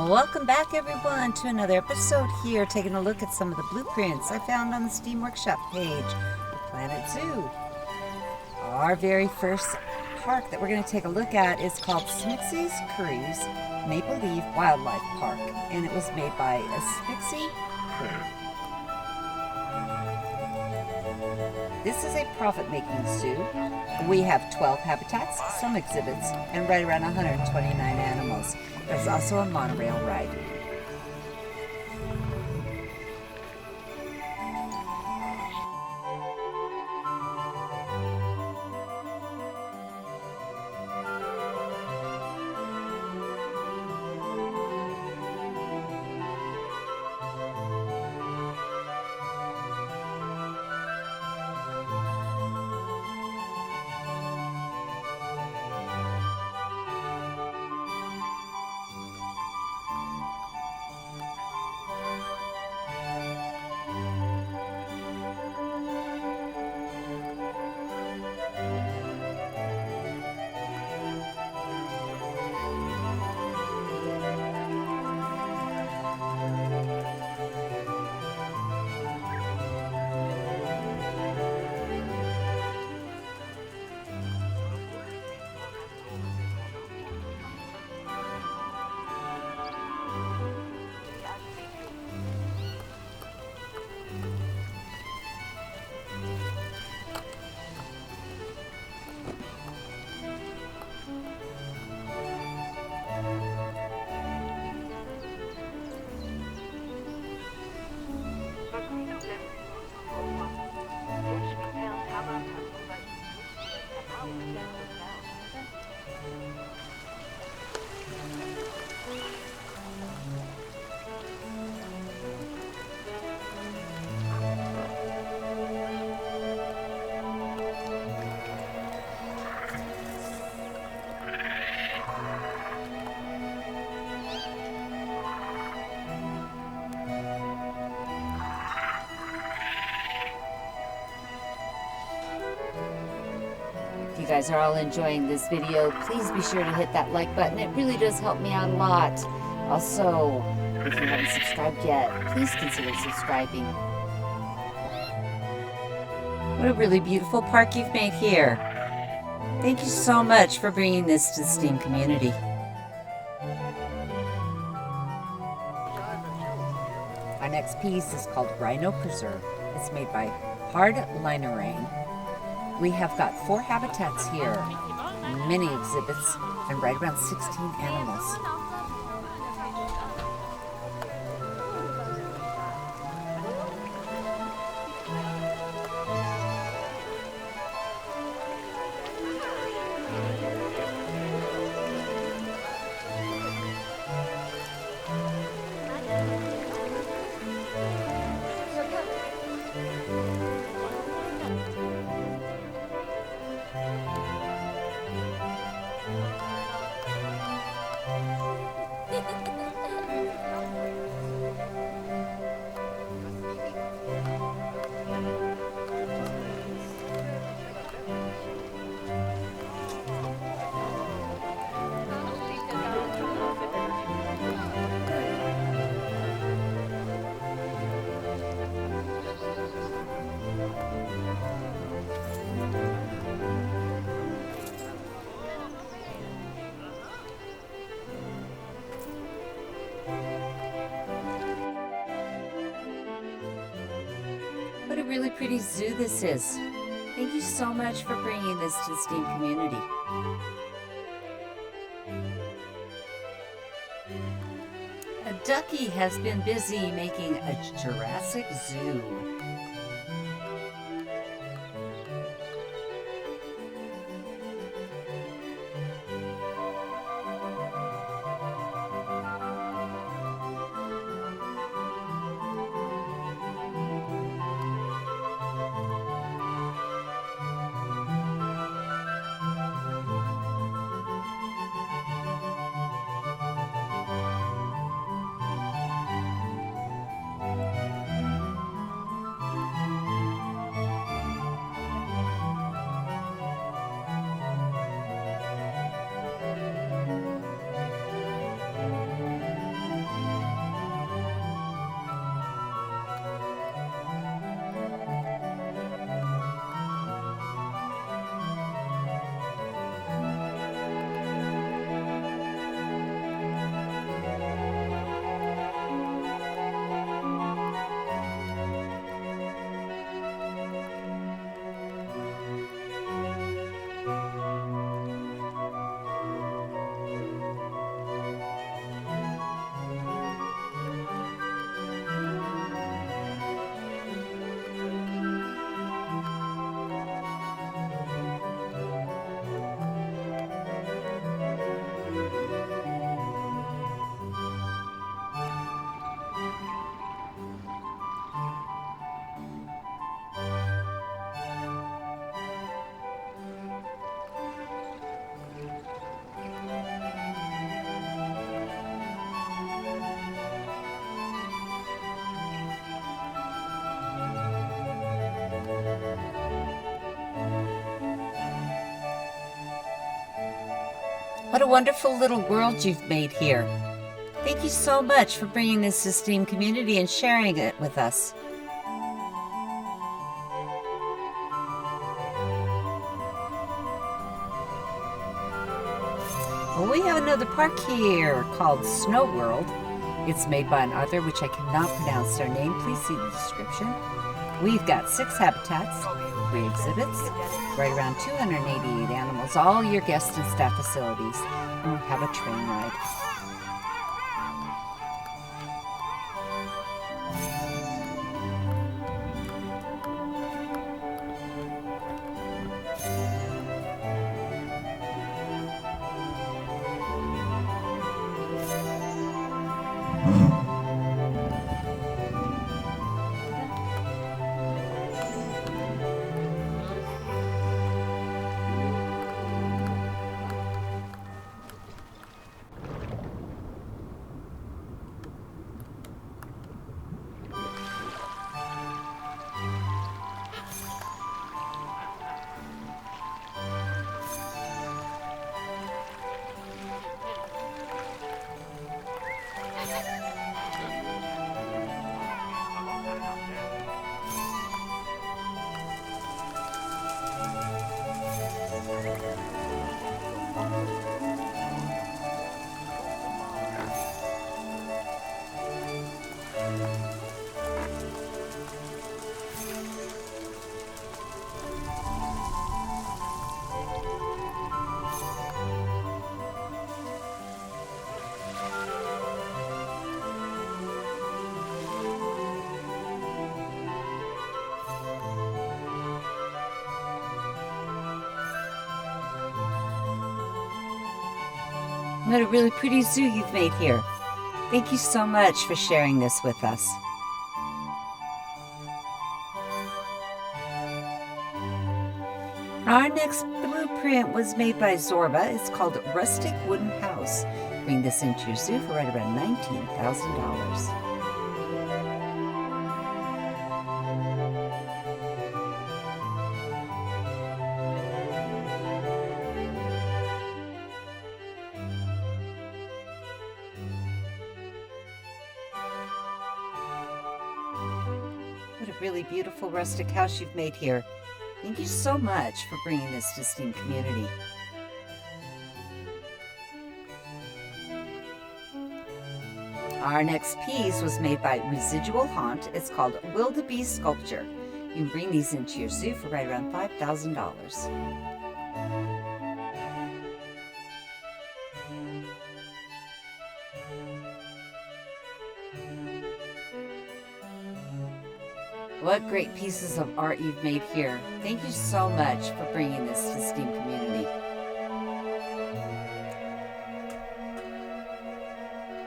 Welcome back everyone to another episode here, taking a look at some of the blueprints I found on the Steam Workshop page for Planet Zoo. Our very first park that we're going to take a look at is called SmexyCurry's Maple Leaf Wildlife Park, and it was made by SmexyCurry. This is a profit-making zoo. We have 12 habitats, some exhibits, and right around 129 animals. There's also a monorail ride. If you guys are all enjoying this video, please be sure to hit that like button. It really does help me out a lot. Also, if you haven't subscribed yet, please consider subscribing. What a really beautiful park you've made here. Thank you so much for bringing this to the STEAM community. Our next piece is called Rhine Preserve. It's made by hardlinerain. We have got 4 habitats here, many exhibits, and right around 16 animals. What a really pretty zoo this is. Thank you so much for bringing this to the STEAM community. A Ducky has been busy making a Jurassic Zoo. What a wonderful little world you've made here. Thank you so much for bringing this to STEAM community and sharing it with us. Well, we have another park here called Snow World. It's made by an author which I cannot pronounce their name. Please see the description. We've got 6 habitats, 3 exhibits, right around 288 animals, all your guest and staff facilities, and we'll have a train ride. What a really pretty zoo you've made here. Thank you so much for sharing this with us. Our next blueprint was made by Zorba. It's called Rustic Wooden House. Bring this into your zoo for right around $19,000. What a really beautiful rustic house you've made here. Thank you so much for bringing this to STEAM community. Our next piece was made by ResidualHaunt. It's called Wildebeest Sculpture. You can bring these into your zoo for right around $5,000. What great pieces of art you've made here. Thank you so much for bringing this to STEAM community.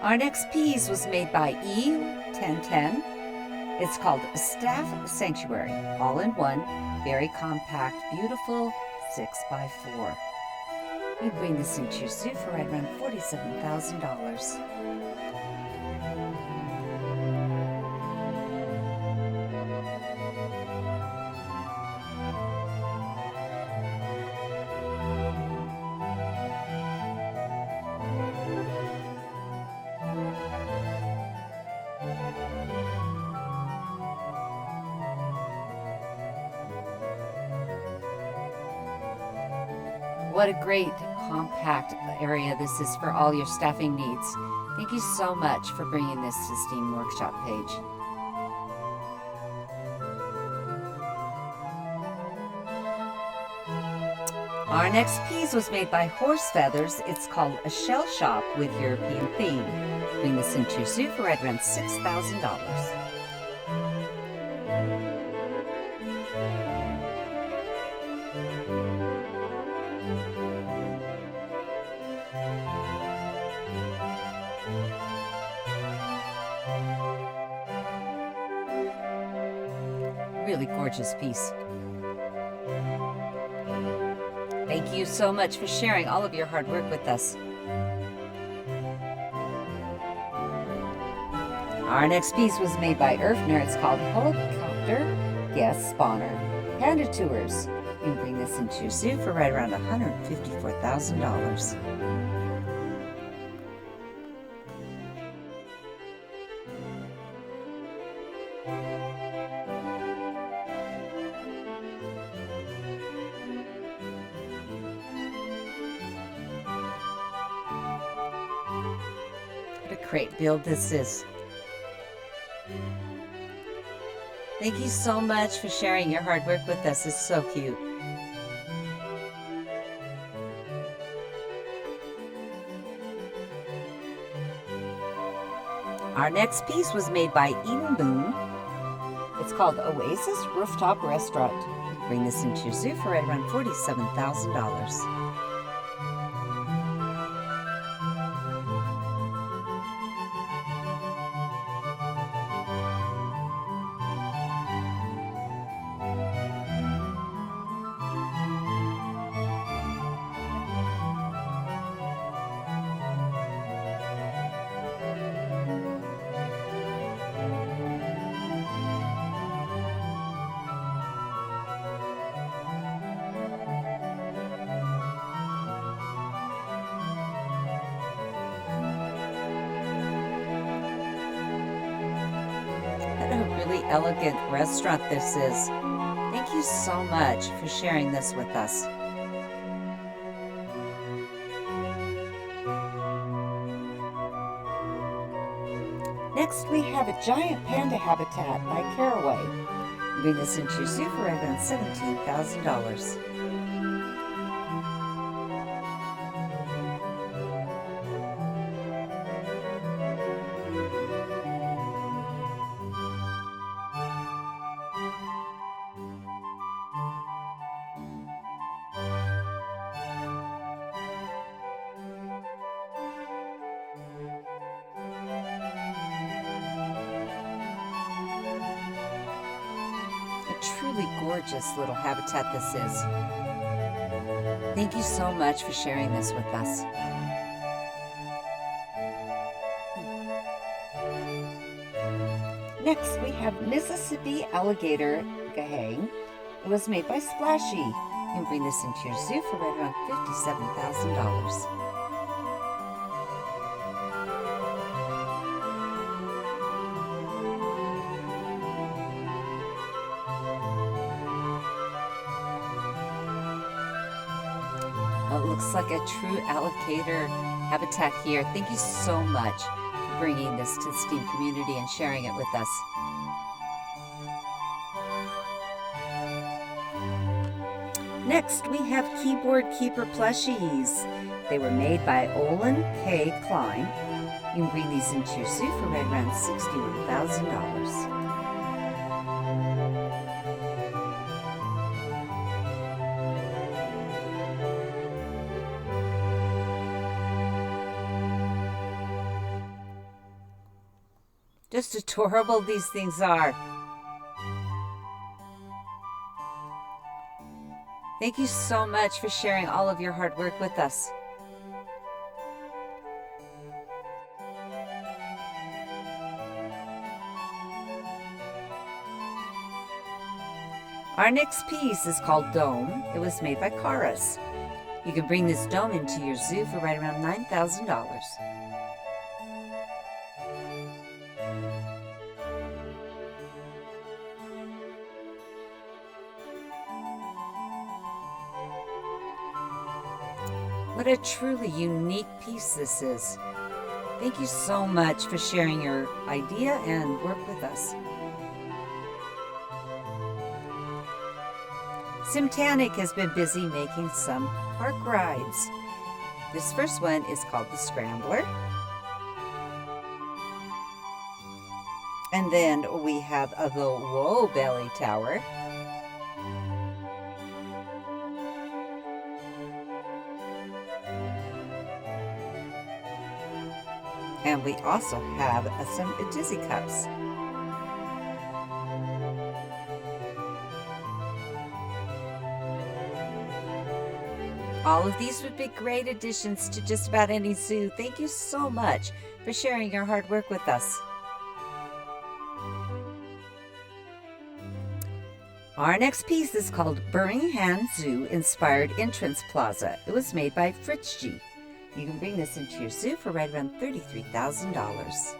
Our next piece was made by E1010. It's called Staff Sanctuary, all in one, very compact, beautiful 6x4. You bring this into your zoo for right around $47,000. What a great compact area this is for all your staffing needs. Thank you so much for bringing this to STEAM Workshop page. Our next piece was made by Horsefeathers. It's called A Shell Shop with European Theme. Bring this into your zoo for right around $6,000. Really gorgeous piece. Thank you so much for sharing all of your hard work with us. Our next piece was made by Erftner. It's called Helicopter Guest Spawner Panda Tours. You can bring this into your zoo for right around $154,000. great build this is. Thank you so much for sharing your hard work with us. It's so cute. Our next piece was made by Eden Boone. It's called Oasis Rooftop Restaurant. You can bring this into your zoo for right around $47,000. What a really elegant restaurant this is. Thank you so much for sharing this with us. Next, we have a giant panda habitat by Caraway. Bring this into your zoo for around $17,000. Truly gorgeous little habitat this is. Thank you so much for sharing this with us. Next, we have Mississippi Alligator Gang. It was made by Splashy. You can bring this into your zoo for right around $57,000. It looks like a true alligator habitat here. Thank you so much for bringing this to the STEAM community and sharing it with us. Next, we have Keyboard Keeper plushies. They were made by Olin K. Klein. You can bring these into your zoo for right around $61,000. Just adorable these things are. Thank you so much for sharing all of your hard work with us. Our next piece is called Dome. It was made by Karas. You can bring this dome into your zoo for right around $9,000. What a truly unique piece this is. Thank you so much for sharing your idea and work with us. Simtanic has been busy making some park rides. This first one is called the Scrambler. And then we have the Whoa Belly Tower. And we also have some Dizzy Cups. All of these would be great additions to just about any zoo. Thank you so much for sharing your hard work with us. Our next piece is called Birmingham Zoo Inspired Entrance Plaza. It was made by Fritz G. You can bring this into your zoo for right around $33,000.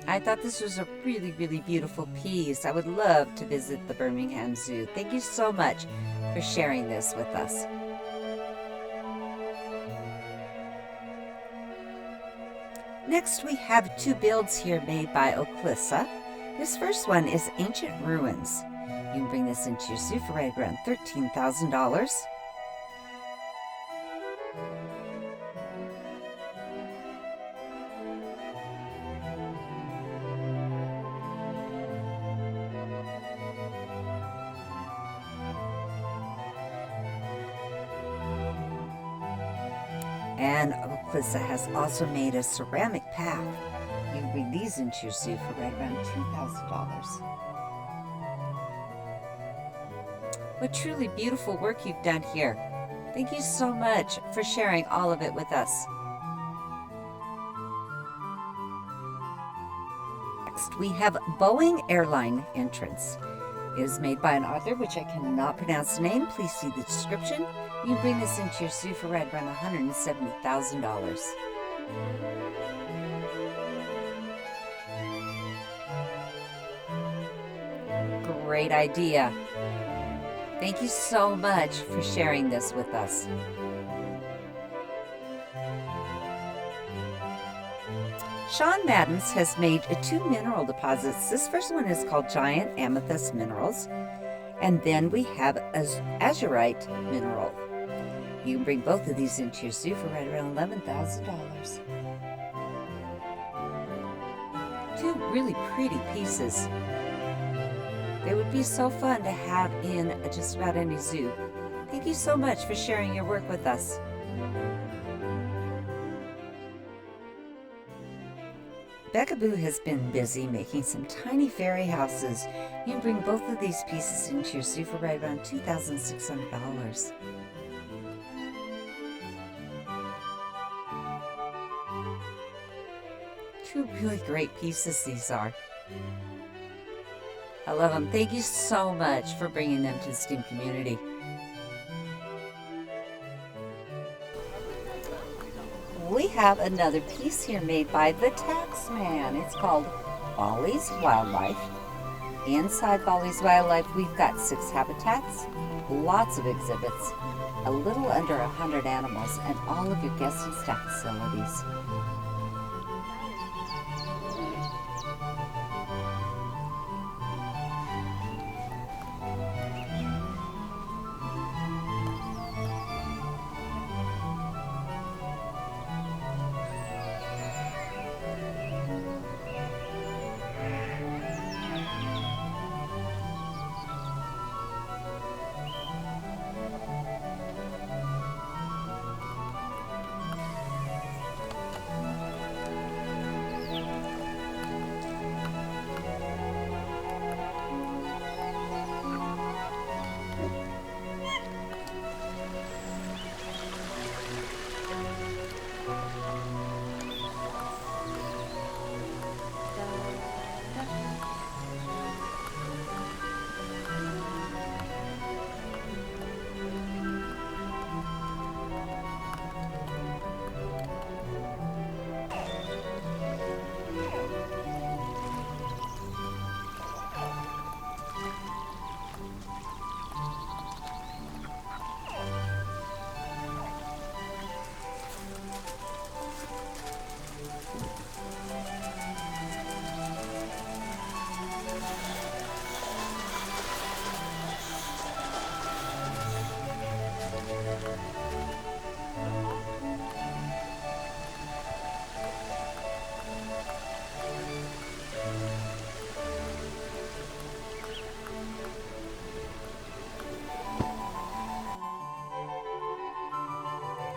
I thought this was a really, really beautiful piece. I would love to visit the Birmingham Zoo. Thank you so much for sharing this with us. Next, we have two builds here made by Oclissa. This first one is Ancient Ruins. You can bring this into your zoo for right around $13,000. And Oclissa has also made a ceramic path. You can bring these into your zoo for right around $2,000. What truly beautiful work you've done here. Thank you so much for sharing all of it with us. Next, we have Boeing Airline Entrance. It is made by an author, which I cannot pronounce the name. Please see the description. You can bring this into your zoo for right around $170,000. Great idea. Thank you so much for sharing this with us. Sean Maddens has made two mineral deposits. This first one is called Giant Amethyst Minerals. And then we have Azurite Mineral. You can bring both of these into your zoo for right around $11,000. Two really pretty pieces. They would be so fun to have in just about any zoo. Thank you so much for sharing your work with us. Beckaboo has been busy making some tiny fairy houses. You can bring both of these pieces into your zoo for right around $2,600. Two really great pieces these are. I love them. Thank you so much for bringing them to the STEAM community. We have another piece here made by the Taxman. It's called Bali's Wildlife. Inside Bali's Wildlife, we've got 6 habitats, lots of exhibits, a little under 100 animals, and all of your guest and staff facilities.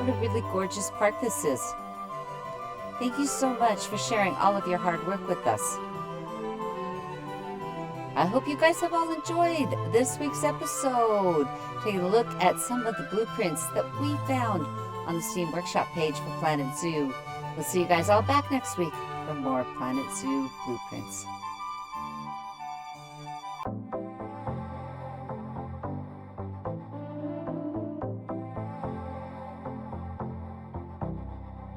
What a really gorgeous park this is. Thank you so much for sharing all of your hard work with us. I hope you guys have all enjoyed this week's episode. Take a look at some of the blueprints that we found on the STEAM Workshop page for Planet Zoo. We'll see you guys all back next week for more Planet Zoo blueprints.